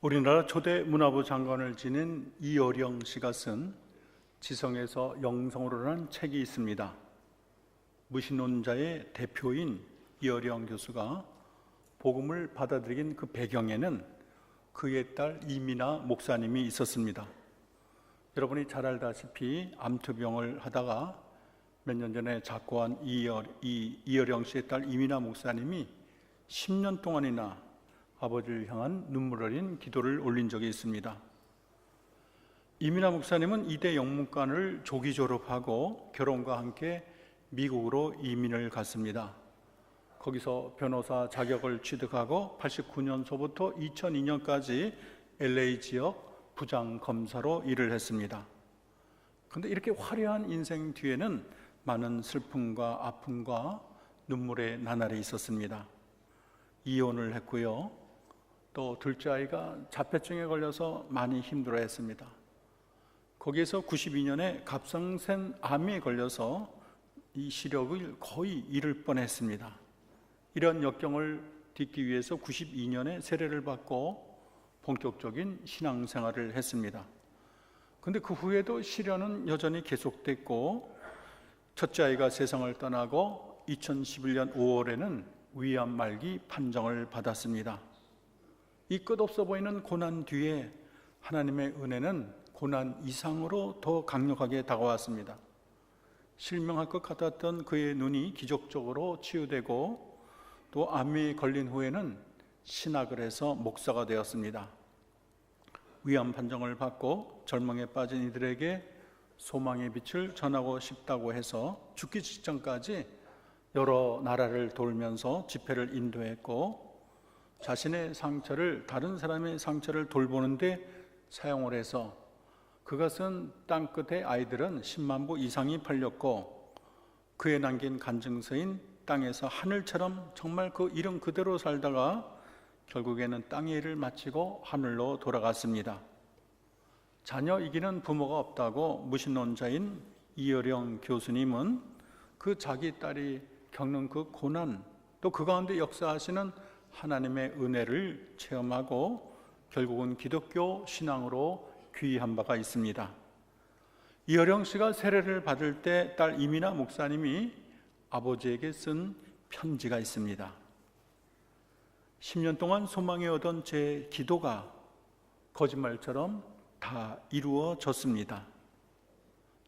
우리나라 초대 문화부 장관을 지낸 이어령 씨가 쓴 지성에서 영성으로라는 책이 있습니다. 무신론자의 대표인 이어령 교수가 복음을 받아들인 그 배경에는 그의 딸 이민아 목사님이 있었습니다. 여러분이 잘 알다시피 암투병을 하다가 몇 년 전에 작고한 이어령 씨의 딸 이민아 목사님이 10년 동안이나 아버지를 향한 눈물 어린 기도를 올린 적이 있습니다. 이민아 목사님은 이대 영문과를 조기 졸업하고 결혼과 함께 미국으로 이민을 갔습니다. 거기서 변호사 자격을 취득하고 89년서부터 2002년까지 LA 지역 부장검사로 일을 했습니다. 그런데 이렇게 화려한 인생 뒤에는 많은 슬픔과 아픔과 눈물의 나날이 있었습니다. 이혼을 했고요. 또 둘째 아이가 자폐증에 걸려서 많이 힘들어했습니다. 거기에서 92년에 갑상선 암에 걸려서 이 시력을 거의 잃을 뻔했습니다. 이런 역경을 딛기 위해서 92년에 세례를 받고 본격적인 신앙생활을 했습니다. 그런데 그 후에도 시련은 여전히 계속됐고 첫째 아이가 세상을 떠나고 2011년 5월에는 위암 말기 판정을 받았습니다. 이 끝없어 보이는 고난 뒤에 하나님의 은혜는 고난 이상으로 더 강력하게 다가왔습니다. 실명할 것 같았던 그의 눈이 기적적으로 치유되고 또 암에 걸린 후에는 신학을 해서 목사가 되었습니다. 위암 판정을 받고 절망에 빠진 이들에게 소망의 빛을 전하고 싶다고 해서 죽기 직전까지 여러 나라를 돌면서 집회를 인도했고 자신의 상처를 다른 사람의 상처를 돌보는데 사용을 해서 그것은 땅끝의 아이들은 10만 부 이상이 팔렸고 그에 남긴 간증서인 땅에서 하늘처럼 정말 그 이름 그대로 살다가 결국에는 땅의 일을 마치고 하늘로 돌아갔습니다. 자녀 이기는 부모가 없다고 무신론자인 이어령 교수님은 그 자기 딸이 겪는 그 고난 또 그 가운데 역사하시는 하나님의 은혜를 체험하고 결국은 기독교 신앙으로 귀의한 바가 있습니다. 이어령 씨가 세례를 받을 때 딸 이민아 목사님이 아버지에게 쓴 편지가 있습니다. 10년 동안 소망해 오던 제 기도가 거짓말처럼 다 이루어졌습니다.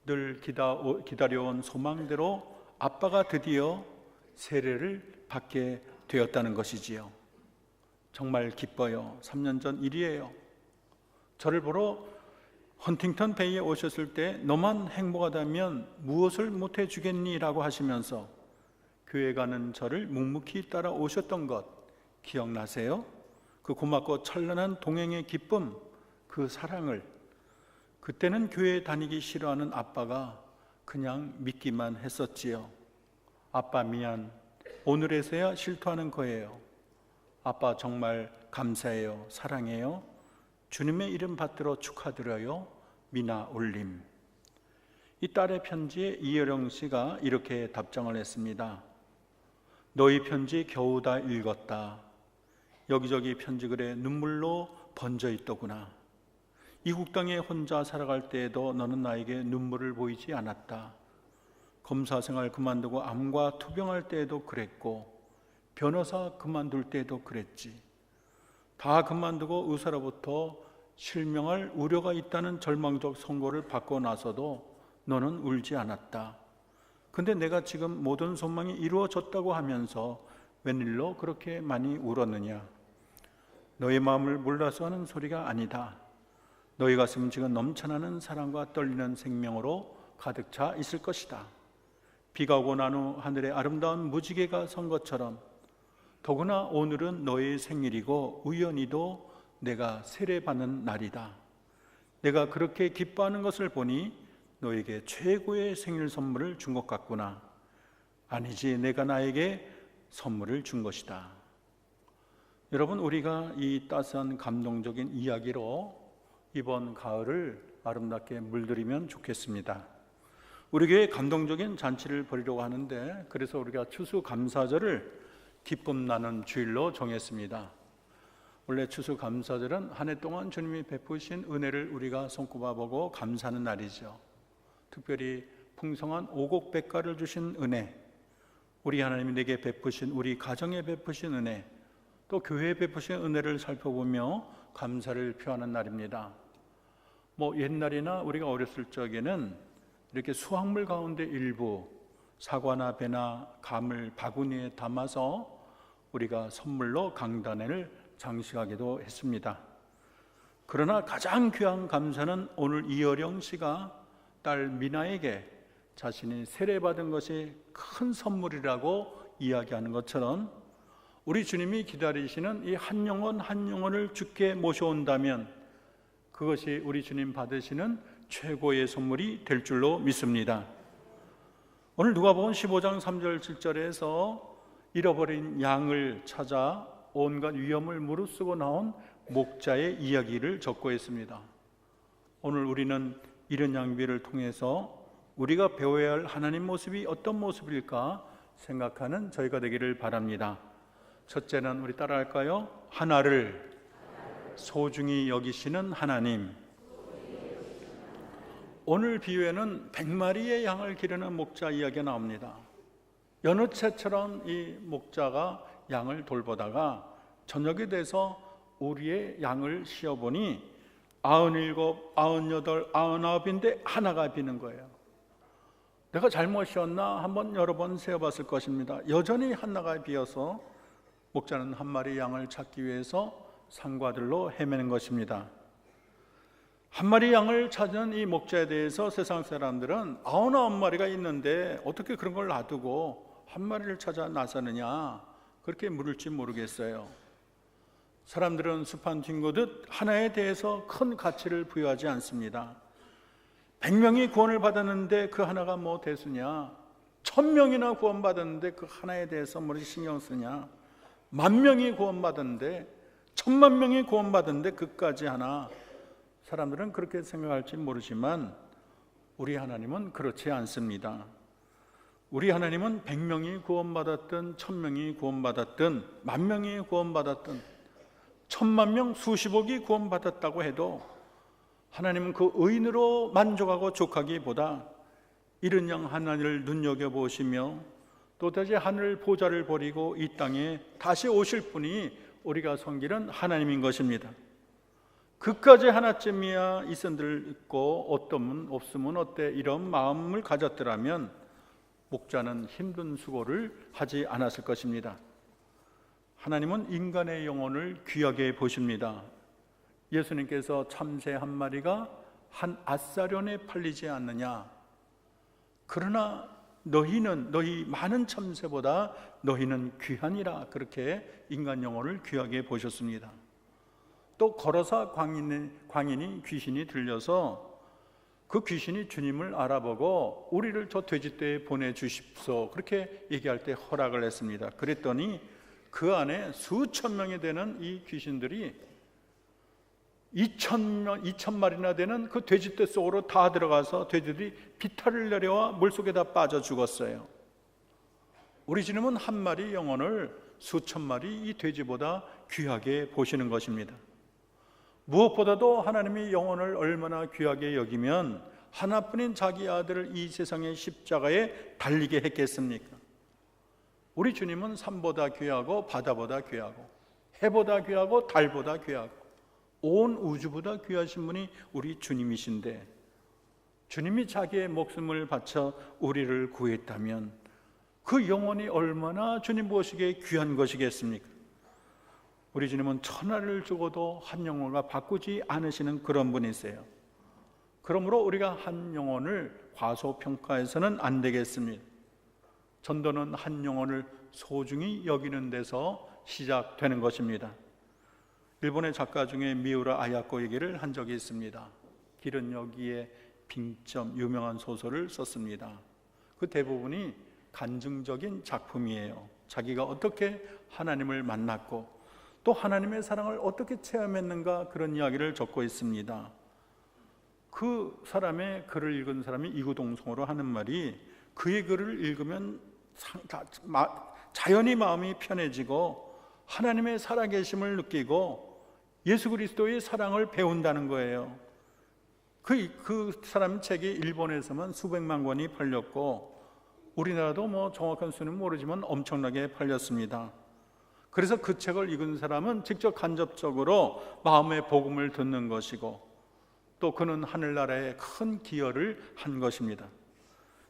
늘 기다려온 소망대로 아빠가 드디어 세례를 받게 되었다는 것이지요. 정말 기뻐요. 3년 전 일이에요. 저를 보러 헌팅턴 베이에 오셨을 때 너만 행복하다면 무엇을 못해 주겠니? 라고 하시면서 교회 가는 저를 묵묵히 따라오셨던 것 기억나세요? 그 고맙고 찬란한 동행의 기쁨, 그 사랑을 그때는 교회 다니기 싫어하는 아빠가 그냥 믿기만 했었지요. 아빠 미안, 오늘에서야 실토하는 거예요. 아빠 정말 감사해요. 사랑해요. 주님의 이름 받들어 축하드려요. 미나 올림. 이 딸의 편지에 이어령 씨가 이렇게 답장을 했습니다. 너희 편지 겨우 다 읽었다. 여기저기 편지글에 눈물로 번져 있더구나. 이국 땅에 혼자 살아갈 때에도 너는 나에게 눈물을 보이지 않았다. 검사 생활 그만두고 암과 투병할 때에도 그랬고 변호사 그만둘 때에도 그랬지. 다 그만두고 의사로부터 실명할 우려가 있다는 절망적 선고를 받고 나서도 너는 울지 않았다. 근데 내가 지금 모든 소망이 이루어졌다고 하면서 웬일로 그렇게 많이 울었느냐? 너의 마음을 몰라서 하는 소리가 아니다. 너희 가슴은 지금 넘쳐나는 사랑과 떨리는 생명으로 가득 차 있을 것이다. 비가 오고 난 후 하늘에 아름다운 무지개가 선 것처럼 더구나 오늘은 너의 생일이고 우연히도 내가 세례받는 날이다. 내가 그렇게 기뻐하는 것을 보니 너에게 최고의 생일 선물을 준 것 같구나. 아니지, 내가 나에게 선물을 준 것이다. 여러분, 우리가 이 따스한 감동적인 이야기로 이번 가을을 아름답게 물들이면 좋겠습니다. 우리 교회 감동적인 잔치를 벌이려고 하는데 그래서 우리가 추수감사절을 기쁨 나는 주일로 정했습니다. 원래 추수감사절은 한 해 동안 주님이 베푸신 은혜를 우리가 손꼽아보고 감사하는 날이죠. 특별히 풍성한 오곡백과를 주신 은혜, 우리 하나님이 내게 베푸신, 우리 가정에 베푸신 은혜, 또 교회에 베푸신 은혜를 살펴보며 감사를 표하는 날입니다. 옛날이나 우리가 어렸을 적에는 이렇게 수확물 가운데 일부 사과나 배나 감을 바구니에 담아서 우리가 선물로 강단을 장식하기도 했습니다. 그러나 가장 귀한 감사는 오늘 이어령 씨가 딸 미나에게 자신이 세례받은 것이 큰 선물이라고 이야기하는 것처럼 우리 주님이 기다리시는 이 한 영혼 한 영혼을 주께 모셔온다면 그것이 우리 주님 받으시는 최고의 선물이 될 줄로 믿습니다. 오늘 누가복음 15장 3절 7절에서 잃어버린 양을 찾아 온갖 위험을 무릅쓰고 나온 목자의 이야기를 적고 있습니다. 오늘 우리는 이런 양비를 통해서 우리가 배워야 할 하나님 모습이 어떤 모습일까 생각하는 저희가 되기를 바랍니다. 첫째는 우리 따라할까요? 하나를 소중히 여기시는 하나님. 오늘 비유에는 100마리의 양을 기르는 목자 이야기가 나옵니다. 여느 채처럼 이 목자가 양을 돌보다가 저녁이 돼서 우리의 양을 씌어보니 97, 98, 99인데 하나가 비는 거예요. 내가 잘못 씌었나 한번 여러 번 세어봤을 것입니다. 여전히 하나가 비어서 목자는 한 마리 양을 찾기 위해서 산과들로 헤매는 것입니다. 한 마리 양을 찾은 이 목자에 대해서 세상 사람들은 99마리가 있는데 어떻게 그런 걸 놔두고 한 마리를 찾아 나서느냐 그렇게 물을지 모르겠어요. 사람들은 수판 뒹구듯 하나에 대해서 큰 가치를 부여하지 않습니다. 100명이 구원을 받았는데 그 하나가 뭐 대수냐? 1000명이나 구원받았는데 그 하나에 대해서 뭐 신경 쓰냐? 10,000명이 구원받았는데 10,000,000명이 구원받았는데 그까지 하나? 사람들은 그렇게 생각할지 모르지만 우리 하나님은 그렇지 않습니다. 우리 하나님은 100명이 구원받았든 1000명이 구원받았든 10,000명이 구원받았든 10,000,000명 수십억이 구원받았다고 해도 하나님은 그 의인으로 만족하고 족하기보다 이른 양 하나님을 눈여겨보시며 또다시 하늘 보좌를 버리고 이 땅에 다시 오실 분이 우리가 섬기는 하나님인 것입니다. 그까지 하나쯤이야 이선들 있고 어떠면 없으면 어때 이런 마음을 가졌더라면 목자는 힘든 수고를 하지 않았을 것입니다. 하나님은 인간의 영혼을 귀하게 보십니다. 예수님께서 참새 한 마리가 한 앗사련에 팔리지 않느냐. 그러나 너희 많은 참새보다 너희는 귀하니라. 그렇게 인간 영혼을 귀하게 보셨습니다. 또 걸어서 광인이 귀신이 들려서 그 귀신이 주님을 알아보고 우리를 저 돼지떼에 보내주십소 그렇게 얘기할 때 허락을 했습니다. 그랬더니 그 안에 수천 명이 되는 이 귀신들이 2,000마리나 되는 그 돼지떼 속으로 다 들어가서 돼지들이 비탈을 내려와 물속에 다 빠져 죽었어요. 우리 주님은 한 마리 영혼을 수천 마리 이 돼지보다 귀하게 보시는 것입니다. 무엇보다도 하나님이 영혼을 얼마나 귀하게 여기면 하나뿐인 자기 아들을 이 세상의 십자가에 달리게 했겠습니까? 우리 주님은 산보다 귀하고 바다보다 귀하고 해보다 귀하고 달보다 귀하고 온 우주보다 귀하신 분이 우리 주님이신데 주님이 자기의 목숨을 바쳐 우리를 구했다면 그 영혼이 얼마나 주님 보시기에 귀한 것이겠습니까? 우리 주님은 천하를 주고도 한 영혼과 바꾸지 않으시는 그런 분이세요. 그러므로 우리가 한 영혼을 과소평가해서는 안 되겠습니다. 전도는 한 영혼을 소중히 여기는 데서 시작되는 것입니다. 일본의 작가 중에 미우라 아야코 얘기를 한 적이 있습니다. 길은 여기에 빙점 유명한 소설을 썼습니다. 그 대부분이 간증적인 작품이에요. 자기가 어떻게 하나님을 만났고 또 하나님의 사랑을 어떻게 체험했는가 그런 이야기를 적고 있습니다. 그 사람의 글을 읽은 사람이 이구동성으로 하는 말이 그의 글을 읽으면 자연히 마음이 편해지고 하나님의 살아계심을 느끼고 예수 그리스도의 사랑을 배운다는 거예요. 그 사람 책이 일본에서만 수백만 권이 팔렸고 우리나라도 뭐 정확한 수는 모르지만 엄청나게 팔렸습니다. 그래서 그 책을 읽은 사람은 직접 간접적으로 마음의 복음을 듣는 것이고 또 그는 하늘나라에 큰 기여를 한 것입니다.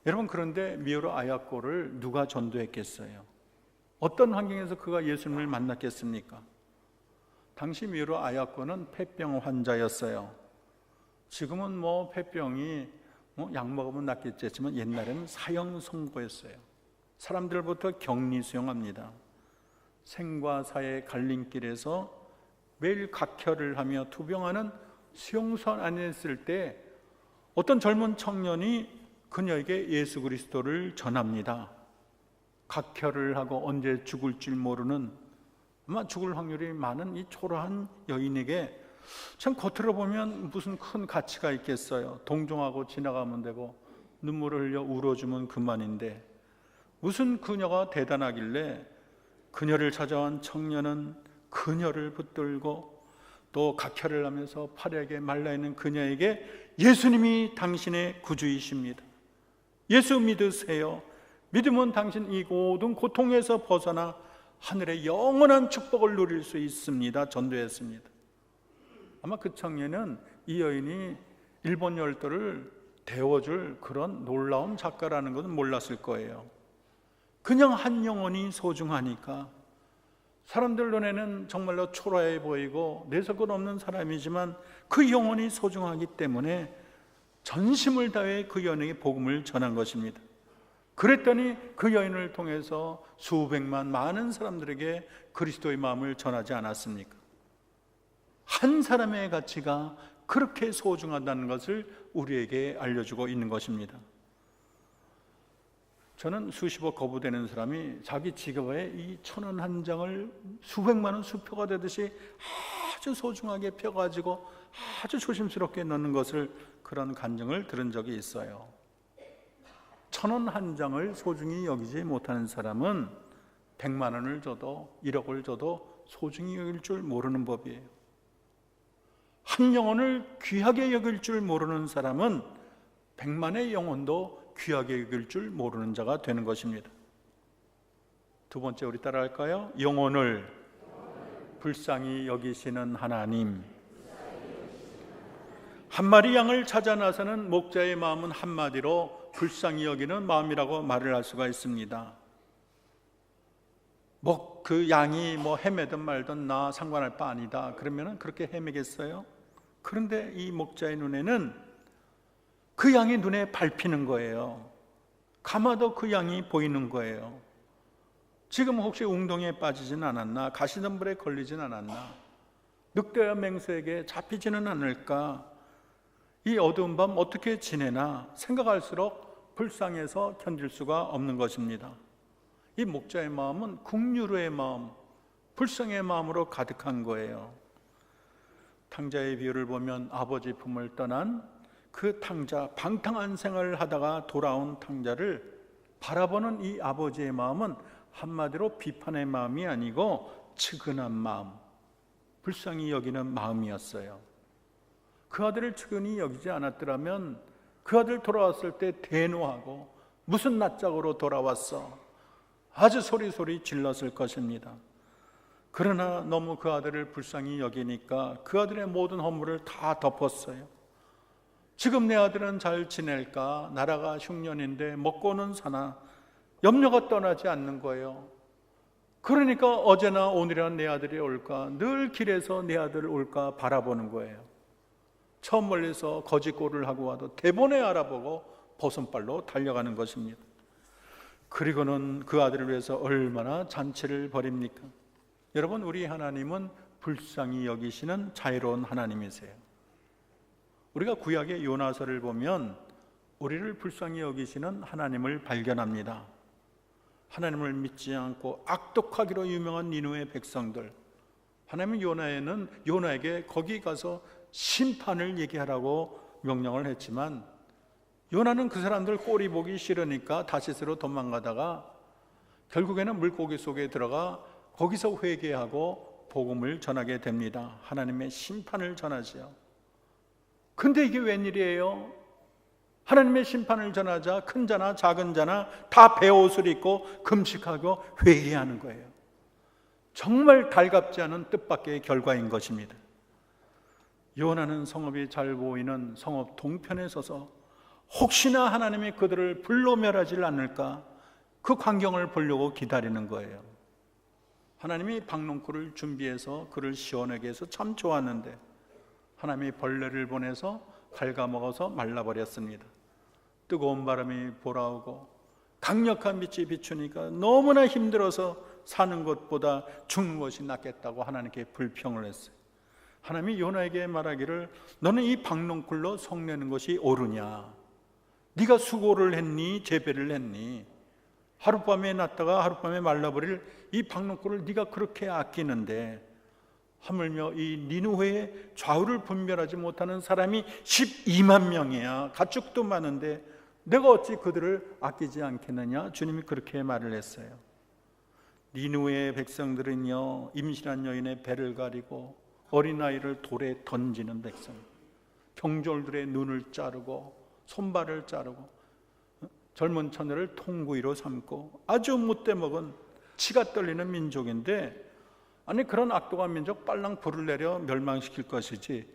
여러분, 그런데 미우로 아야코를 누가 전도했겠어요? 어떤 환경에서 그가 예수님을 만났겠습니까? 당시 미우로 아야코는 폐병 환자였어요. 지금은 뭐 폐병이 약 먹으면 낫겠지 했지만 옛날에는 사형 선고였어요. 사람들부터 격리 수용합니다. 생과 사의 갈림길에서 매일 각혈을 하며 투병하는 수용소 안에 있을 때 어떤 젊은 청년이 그녀에게 예수 그리스도를 전합니다. 각혈을 하고 언제 죽을 줄 모르는, 아마 죽을 확률이 많은 이 초라한 여인에게 참 겉으로 보면 무슨 큰 가치가 있겠어요. 동정하고 지나가면 되고 눈물을 흘려 울어주면 그만인데 무슨 그녀가 대단하길래 그녀를 찾아온 청년은 그녀를 붙들고 또 각혈을 하면서 팔에게 말라있는 그녀에게 예수님이 당신의 구주이십니다. 예수 믿으세요. 믿으면 당신 이 모든 고통에서 벗어나 하늘의 영원한 축복을 누릴 수 있습니다. 전도했습니다. 아마 그 청년은 이 여인이 일본 열도를 데워줄 그런 놀라운 작가라는 것은 몰랐을 거예요. 그냥 한 영혼이 소중하니까 사람들 눈에는 정말로 초라해 보이고 내석은 없는 사람이지만 그 영혼이 소중하기 때문에 전심을 다해 그 여인에게 복음을 전한 것입니다. 그랬더니 그 여인을 통해서 수백만 많은 사람들에게 그리스도의 마음을 전하지 않았습니까? 한 사람의 가치가 그렇게 소중하다는 것을 우리에게 알려주고 있는 것입니다. 저는 수십억 거부되는 사람이 자기 지갑에 이 1,000원 한 장을 수백만 원 수표가 되듯이 아주 소중하게 펴가지고 아주 조심스럽게 넣는 것을, 그런 간증을 들은 적이 있어요. 1,000원 한 장을 소중히 여기지 못하는 사람은 100만 원을 줘도 1억을 줘도 소중히 여길 줄 모르는 법이에요. 한 영혼을 귀하게 여길 줄 모르는 사람은 100만의 영혼도 귀하게 여길 줄 모르는 자가 되는 것입니다. 두 번째, 우리 따라할까요? 영혼을 불쌍히 여기시는 하나님. 한 마리 양을 찾아 나서는 목자의 마음은 한마디로 불쌍히 여기는 마음이라고 말을 할 수가 있습니다. 그 양이 헤매든 말든 나 상관할 바 아니다 그러면 그렇게 헤매겠어요? 그런데 이 목자의 눈에는 그 양이 눈에 밟히는 거예요. 감아도 그 양이 보이는 거예요. 지금 혹시 웅덩이에 빠지진 않았나? 가시덤불에 걸리진 않았나? 늑대와 맹수에게 잡히지는 않을까? 이 어두운 밤 어떻게 지내나 생각할수록 불쌍해서 견딜 수가 없는 것입니다. 이 목자의 마음은 국률의 마음, 불쌍의 마음으로 가득한 거예요. 탕자의 비유를 보면 아버지 품을 떠난 그 탕자, 방탕한 생활을 하다가 돌아온 탕자를 바라보는 이 아버지의 마음은 한마디로 비판의 마음이 아니고 측은한 마음, 불쌍히 여기는 마음이었어요. 그 아들을 측은히 여기지 않았더라면 그 아들 돌아왔을 때 대노하고 무슨 낯짝으로 돌아왔어? 아주 소리소리 질렀을 것입니다. 그러나 너무 그 아들을 불쌍히 여기니까 그 아들의 모든 허물을 다 덮었어요. 지금 내 아들은 잘 지낼까? 나라가 흉년인데 먹고는 사나? 염려가 떠나지 않는 거예요. 그러니까 어제나 오늘이나 내 아들이 올까? 늘 길에서 내 아들 올까 바라보는 거예요. 처음 멀리서 거짓골을 하고 와도 대본에 알아보고 버선발로 달려가는 것입니다. 그리고는 그 아들을 위해서 얼마나 잔치를 벌입니까? 여러분, 우리 하나님은 불쌍히 여기시는 자애로운 하나님이세요. 우리가 구약의 요나서를 보면 우리를 불쌍히 여기시는 하나님을 발견합니다. 하나님을 믿지 않고 악독하기로 유명한 니느웨 백성들, 하나님은 요나에게 거기 가서 심판을 얘기하라고 명령을 했지만 요나는 그 사람들 꼴이 보기 싫으니까 다시스로 도망가다가 결국에는 물고기 속에 들어가 거기서 회개하고 복음을 전하게 됩니다. 하나님의 심판을 전하지요. 근데 이게 웬일이에요? 하나님의 심판을 전하자 큰 자나 작은 자나 다 베옷을 입고 금식하고 회개하는 거예요. 정말 달갑지 않은 뜻밖의 결과인 것입니다. 요나는 성읍이 잘 보이는 성읍 동편에 서서 혹시나 하나님이 그들을 불로 멸하지 않을까 그 광경을 보려고 기다리는 거예요. 하나님이 박농쿨을 준비해서 그를 시원하게 해서 참 좋았는데 하나님이 벌레를 보내서 갉아먹어서 말라버렸습니다. 뜨거운 바람이 불어오고 강력한 빛이 비추니까 너무나 힘들어서 사는 것보다 죽는 것이 낫겠다고 하나님께 불평을 했어요. 하나님이 요나에게 말하기를 너는 이 박농쿨로 성내는 것이 옳으냐? 네가 수고를 했니? 재배를 했니? 하룻밤에 났다가 하룻밤에 말라버릴 이 박농쿨을 네가 그렇게 아끼는데 하물며 이 니느웨의 좌우를 분별하지 못하는 사람이 12만 명이야. 가축도 많은데 내가 어찌 그들을 아끼지 않겠느냐? 주님이 그렇게 말을 했어요. 니느웨의 백성들은요, 임신한 여인의 배를 가리고 어린아이를 돌에 던지는 백성, 병졸들의 눈을 자르고 손발을 자르고 젊은 처녀를 통구이로 삼고 아주 못돼먹은 치가 떨리는 민족인데, 아니 그런 악독한 민족 빨랑 불을 내려 멸망시킬 것이지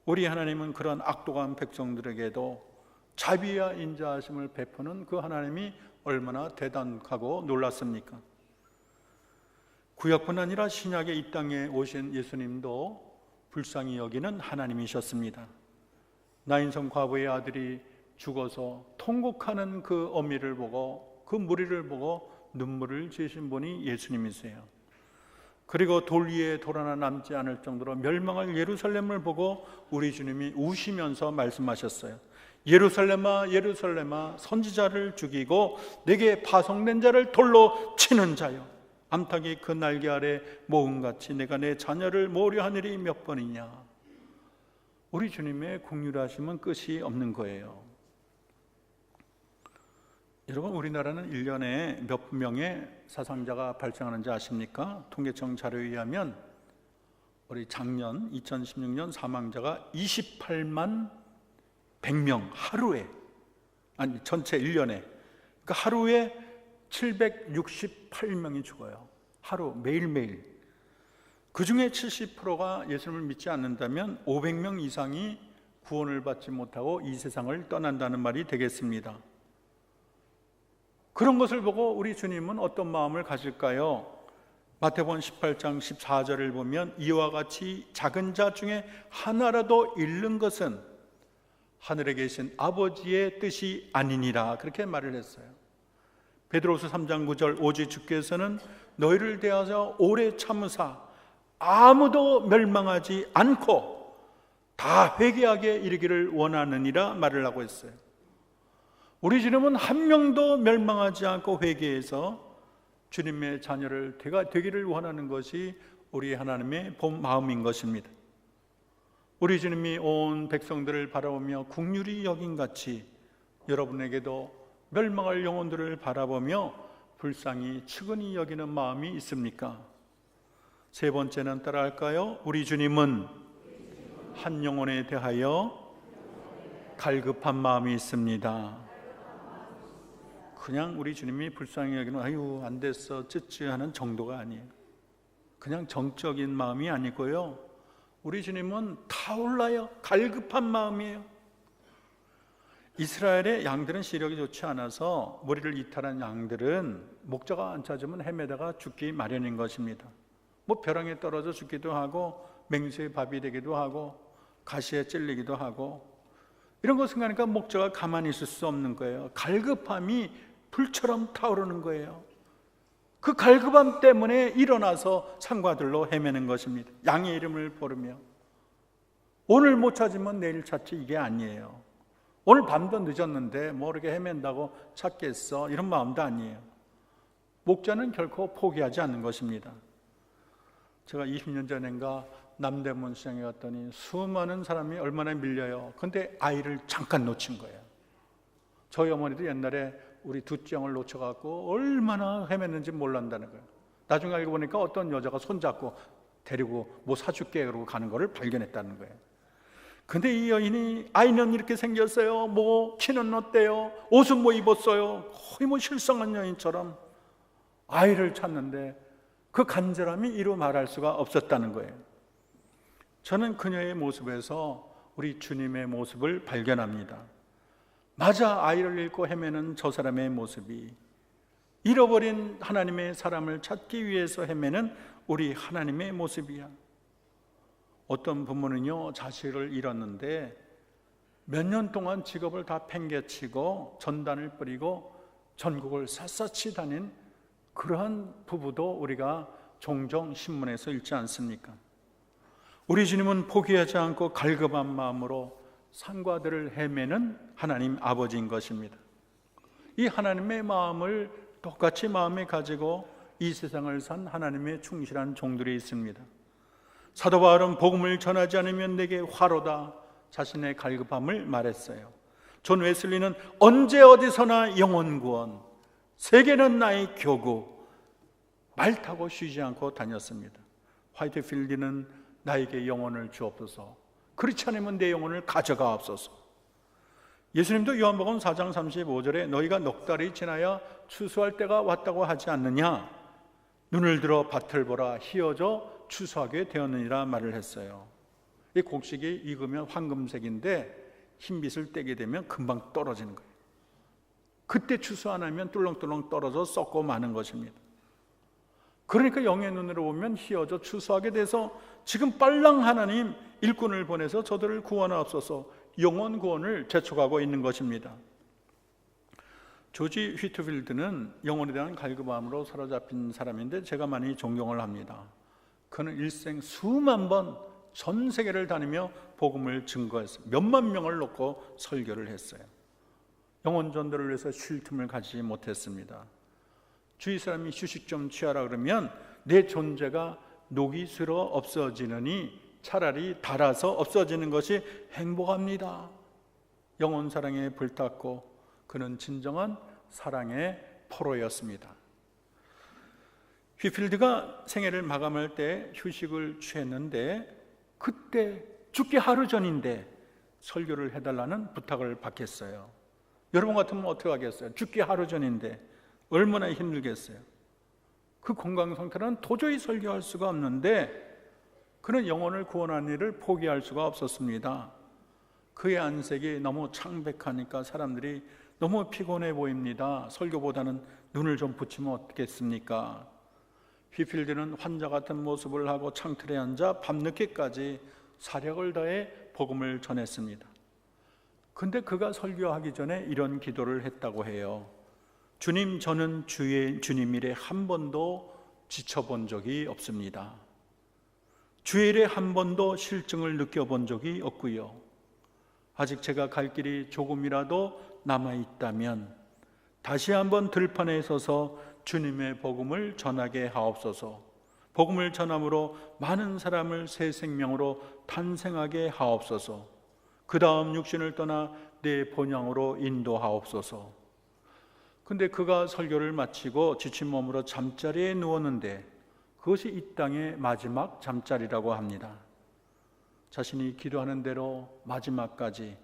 우리 하나님은 그런 악독한 백성들에게도 자비와 인자하심을 베푸는 그 하나님이 얼마나 대단하고 놀랐습니까? 구약뿐 아니라 신약의 이 땅에 오신 예수님도 불쌍히 여기는 하나님이셨습니다. 나인성 과부의 아들이 죽어서 통곡하는 그 어미를 보고 그 무리를 보고 눈물을 지으신 분이 예수님이세요. 그리고 돌 위에 돌 하나 남지 않을 정도로 멸망할 예루살렘을 보고 우리 주님이 우시면서 말씀하셨어요. 예루살렘아 예루살렘아 선지자를 죽이고 내게 파송된 자를 돌로 치는 자여, 암탉이 그 날개 아래 모음같이 내가 내 자녀를 모으려 하늘이 몇 번이냐. 우리 주님의 긍휼하심은 끝이 없는 거예요. 여러분, 우리나라는 1년에 몇 명의 사상자가 발생하는지 아십니까? 통계청 자료에 의하면 우리 작년 2016년 사망자가 28만 100명 하루에, 아니 전체 1년에, 그러니까 하루에 768명이 죽어요. 하루 매일매일. 그 중에 70%가 예수님을 믿지 않는다면 500명 이상이 구원을 받지 못하고 이 세상을 떠난다는 말이 되겠습니다. 그런 것을 보고 우리 주님은 어떤 마음을 가질까요? 마태복음 18장 14절을 보면 이와 같이 작은 자 중에 하나라도 잃는 것은 하늘에 계신 아버지의 뜻이 아니니라, 그렇게 말을 했어요. 베드로후서 3장 9절 오직 주께서는 너희를 대하여 오래 참으사 아무도 멸망하지 않고 다 회개하게 이르기를 원하느니라 말을 하고 있어요. 우리 주님은 한 명도 멸망하지 않고 회개해서 주님의 자녀를 되기를 원하는 것이 우리 하나님의 본 마음인 것입니다. 우리 주님이 온 백성들을 바라보며 긍휼히 여긴같이 여러분에게도 멸망할 영혼들을 바라보며 불쌍히 측은히 여기는 마음이 있습니까? 세 번째는 따라할까요? 우리 주님은 한 영혼에 대하여 갈급한 마음이 있습니다. 그냥 우리 주님이 불쌍히 여기는 아유 안 됐어 쯔쯔 하는 정도가 아니에요. 그냥 정적인 마음이 아니고요, 우리 주님은 타올라요 갈급한 마음이에요. 이스라엘의 양들은 시력이 좋지 않아서 머리를 이탈한 양들은 목자가 안 찾으면 헤매다가 죽기 마련인 것입니다. 뭐 벼랑에 떨어져 죽기도 하고 맹수의 밥이 되기도 하고 가시에 찔리기도 하고, 이런 것을 가니까 목자가 가만히 있을 수 없는 거예요. 갈급함이 불처럼 타오르는 거예요. 그 갈급함 때문에 일어나서 산과들로 헤매는 것입니다. 양의 이름을 부르며 오늘 못 찾으면 내일 찾지, 이게 아니에요. 오늘 밤도 늦었는데 뭐 이렇게 헤맨다고 찾겠어, 이런 마음도 아니에요. 목자는 결코 포기하지 않는 것입니다. 제가 20년 전인가 남대문 시장에 갔더니 수많은 사람이 얼마나 밀려요. 근데 아이를 잠깐 놓친 거예요. 저희 어머니도 옛날에 우리 둘째 형을 놓쳐갖고 얼마나 헤맸는지 몰란다는 거예요. 나중에 알고 보니까 어떤 여자가 손잡고 데리고 뭐 사줄게 그러고 가는 거를 발견했다는 거예요. 근데 이 여인이 아이는 이렇게 생겼어요, 뭐 키는 어때요, 옷은 뭐 입었어요, 거의 뭐 실성한 여인처럼 아이를 찾는데 그 간절함이 이루 말할 수가 없었다는 거예요. 저는 그녀의 모습에서 우리 주님의 모습을 발견합니다. 맞아, 아이를 잃고 헤매는 저 사람의 모습이 잃어버린 하나님의 사람을 찾기 위해서 헤매는 우리 하나님의 모습이야. 어떤 부모는요, 자식을 잃었는데 몇 년 동안 직업을 다 팽개치고 전단을 뿌리고 전국을 샅샅이 다닌 그러한 부부도 우리가 종종 신문에서 읽지 않습니까? 우리 주님은 포기하지 않고 갈급한 마음으로 산과 들을 헤매는 하나님 아버지인 것입니다. 이 하나님의 마음을 똑같이 마음에 가지고 이 세상을 산 하나님의 충실한 종들이 있습니다. 사도 바울은 복음을 전하지 않으면 내게 화로다, 자신의 갈급함을 말했어요. 존 웨슬리는 언제 어디서나 영혼 구원, 세계는 나의 교구, 말 타고 쉬지 않고 다녔습니다. 화이트필드는 나에게 영혼을 주옵소서, 그렇지 않으면 내 영혼을 가져가옵소서. 예수님도 요한복음 4장 35절에 너희가 넉 달이 지나야 추수할 때가 왔다고 하지 않느냐, 눈을 들어 밭을 보라, 희어져 추수하게 되었느니라 말을 했어요. 이 곡식이 익으면 황금색인데 흰빛을 떼게 되면 금방 떨어지는 거예요. 그때 추수 안 하면 뚫렁뚫렁 떨어져 썩고 마는 것입니다. 그러니까 영의 눈으로 보면 희어져 추수하게 돼서 지금 빨랑 하나님 일꾼을 보내서 저들을 구원하옵소서, 영혼 구원을 재촉하고 있는 것입니다. 조지 휘트필드는 영혼에 대한 갈급함으로 사로잡힌 사람인데 제가 많이 존경을 합니다. 그는 일생 수만 번 전 세계를 다니며 복음을 증거했어요. 몇만 명을 놓고 설교를 했어요. 영혼 전도를 위해서 쉴 틈을 가지지 못했습니다. 주위 사람이 휴식 좀 취하라 그러면 내 존재가 녹이 슬어 없어지느니 차라리 닳아서 없어지는 것이 행복합니다. 영혼 사랑에 불탔고 그는 진정한 사랑의 포로였습니다. 휘필드가 생애를 마감할 때 휴식을 취했는데 그때 죽기 하루 전인데 설교를 해달라는 부탁을 받겠어요. 여러분 같으면 어떻게 하겠어요? 죽기 하루 전인데 얼마나 힘들겠어요? 그 건강 상태는 도저히 설교할 수가 없는데 그는 영혼을 구원하는 일을 포기할 수가 없었습니다. 그의 안색이 너무 창백하니까 사람들이 너무 피곤해 보입니다. 설교보다는 눈을 좀 붙이면 어떻겠습니까? 휘필드는 환자 같은 모습을 하고 창틀에 앉아 밤늦게까지 사력을 다해 복음을 전했습니다. 근데 그가 설교하기 전에 이런 기도를 했다고 해요. 주님, 저는 주님 일에 한 번도 지쳐본 적이 없습니다. 주의 일에 한 번도 실증을 느껴본 적이 없고요. 아직 제가 갈 길이 조금이라도 남아있다면 다시 한번 들판에 서서 주님의 복음을 전하게 하옵소서. 복음을 전함으로 많은 사람을 새 생명으로 탄생하게 하옵소서. 그 다음 육신을 떠나 내 본향으로 인도하옵소서. 근데 그가 설교를 마치고 지친 몸으로 잠자리에 누웠는데 그것이 이 땅의 마지막 잠자리라고 합니다. 자신이 기도하는 대로 마지막까지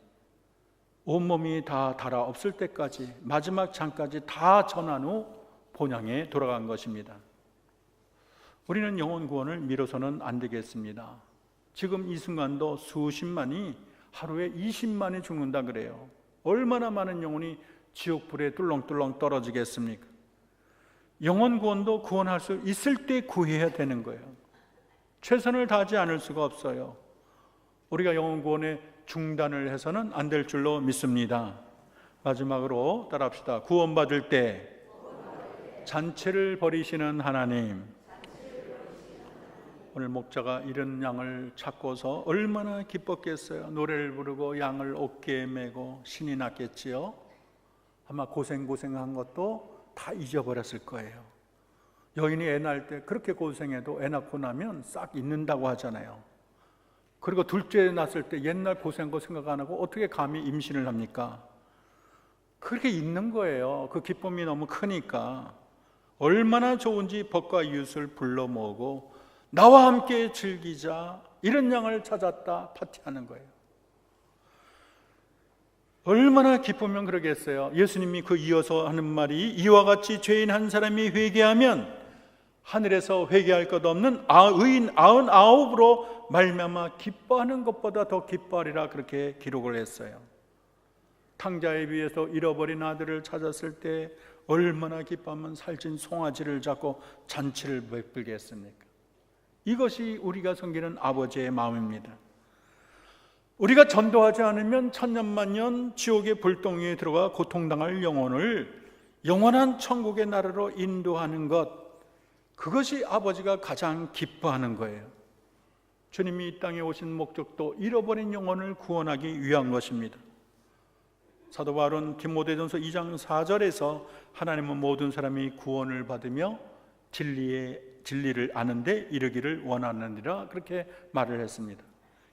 온몸이 다 달아 없을 때까지 마지막 잠까지 다 전한 후 본향에 돌아간 것입니다. 우리는 영혼 구원을 미뤄서는 안 되겠습니다. 지금 이 순간도 수십만이 하루에 20만이 죽는다 그래요. 얼마나 많은 영혼이 지옥불에 뚫렁뚫렁 떨어지겠습니까? 영혼 구원도 구원할 수 있을 때 구해야 되는 거예요. 최선을 다하지 않을 수가 없어요. 우리가 영혼 구원에 중단을 해서는 안 될 줄로 믿습니다. 마지막으로 따라합시다. 구원받을 때 잔치를 벌이시는 하나님. 오늘 목자가 잃은 양을 찾고서 얼마나 기뻤겠어요. 노래를 부르고 양을 어깨에 메고 신이 났겠지요. 아마 고생한 것도 다 잊어버렸을 거예요. 여인이 애 낳을 때 그렇게 고생해도 애 낳고 나면 싹 잊는다고 하잖아요. 그리고 둘째 낳았을 때 옛날 고생한 거 생각 안 하고 어떻게 감히 임신을 합니까? 그렇게 잊는 거예요. 그 기쁨이 너무 크니까. 얼마나 좋은지 법과 이웃을 불러 모으고 나와 함께 즐기자, 이런 양을 찾았다 파티하는 거예요. 얼마나 기쁘면 그러겠어요. 예수님이 그 이어서 하는 말이 이와 같이 죄인 한 사람이 회개하면 하늘에서 회개할 것 없는 의인 99으로 말미암아 기뻐하는 것보다 더 기뻐하리라, 그렇게 기록을 했어요. 탕자에 비해서 잃어버린 아들을 찾았을 때 얼마나 기뻐하면 살찐 송아지를 잡고 잔치를 베풀게 했습니까? 이것이 우리가 섬기는 아버지의 마음입니다. 우리가 전도하지 않으면 천년만년 지옥의 불덩이에 들어가 고통당할 영혼을 영원한 천국의 나라로 인도하는 것, 그것이 아버지가 가장 기뻐하는 거예요. 주님이 이 땅에 오신 목적도 잃어버린 영혼을 구원하기 위한 것입니다. 사도 바울은 디모데전서 2장 4절에서 하나님은 모든 사람이 구원을 받으며 진리를 아는데 이르기를 원하느니라, 그렇게 말을 했습니다.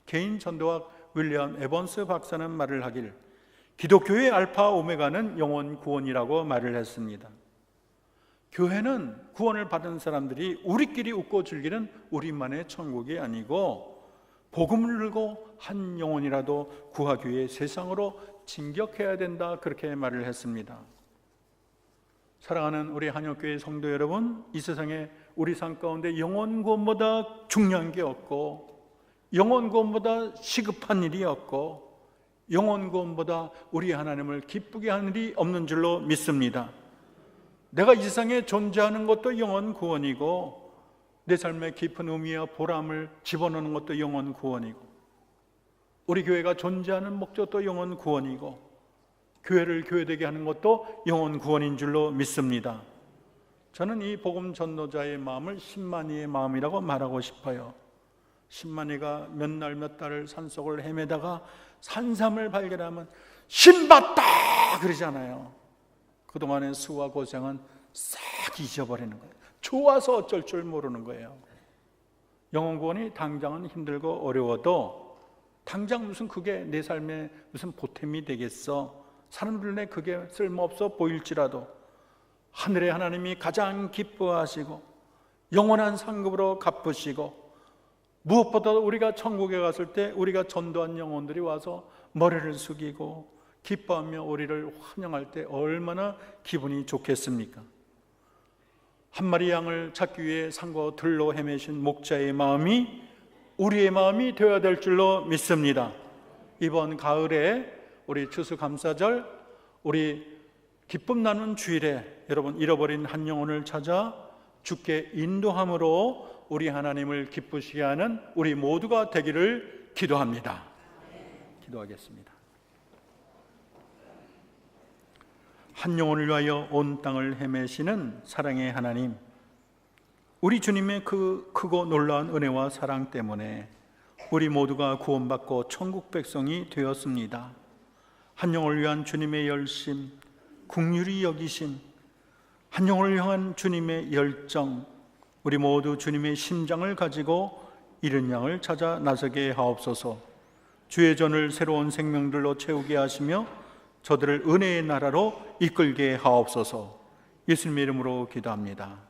개인 전도학 윌리엄 에번스 박사는 말을 하길, 기독교의 알파 오메가는 영혼 구원이라고 말을 했습니다. 교회는 구원을 받은 사람들이 우리끼리 웃고 즐기는 우리만의 천국이 아니고 복음을 들고 한 영혼이라도 구하기 위해 세상으로 진격해야 된다, 그렇게 말을 했습니다. 사랑하는 우리 한역교회 성도 여러분, 이 세상에 우리 삶 가운데 영혼 구원보다 중요한 게 없고, 영혼 구원보다 시급한 일이 없고, 영혼 구원보다 우리 하나님을 기쁘게 하는 일이 없는 줄로 믿습니다. 내가 이 세상에 존재하는 것도 영혼 구원이고, 내 삶의 깊은 의미와 보람을 집어넣는 것도 영혼 구원이고, 우리 교회가 존재하는 목적도 영혼 구원이고, 교회를 교회되게 하는 것도 영혼 구원인 줄로 믿습니다. 저는 이 복음 전도자의 마음을 신만이의 마음이라고 말하고 싶어요. 신만이가 몇 날 몇 달을 산속을 헤매다가 산삼을 발견하면 신받다 그러잖아요. 그동안의 수와 고생은 싹 잊어버리는 거예요. 좋아서 어쩔 줄 모르는 거예요. 영혼 구원이 당장은 힘들고 어려워도 당장 무슨 그게 내 삶에 무슨 보탬이 되겠어? 사람들 내 그게 쓸모없어 보일지라도 하늘의 하나님이 가장 기뻐하시고 영원한 상급으로 갚으시고, 무엇보다도 우리가 천국에 갔을 때 우리가 전도한 영혼들이 와서 머리를 숙이고 기뻐하며 우리를 환영할 때 얼마나 기분이 좋겠습니까? 한 마리 양을 찾기 위해 산과 들로 헤매신 목자의 마음이 우리의 마음이 되어야 될 줄로 믿습니다. 이번 가을에 우리 추수감사절, 우리 기쁨 나누는 주일에 여러분 잃어버린 한 영혼을 찾아 주께 인도함으로 우리 하나님을 기쁘시게 하는 우리 모두가 되기를 기도합니다. 기도하겠습니다. 한 영혼을 위하여 온 땅을 헤매시는 사랑의 하나님, 우리 주님의 그 크고 놀라운 은혜와 사랑 때문에 우리 모두가 구원받고 천국 백성이 되었습니다. 한 영혼을 위한 주님의 열심, 긍휼히 여기심, 한 영혼을 향한 주님의 열정, 우리 모두 주님의 심장을 가지고 잃은 양을 찾아 나서게 하옵소서. 주의 전을 새로운 생명들로 채우게 하시며 저들을 은혜의 나라로 이끌게 하옵소서. 예수님의 이름으로 기도합니다.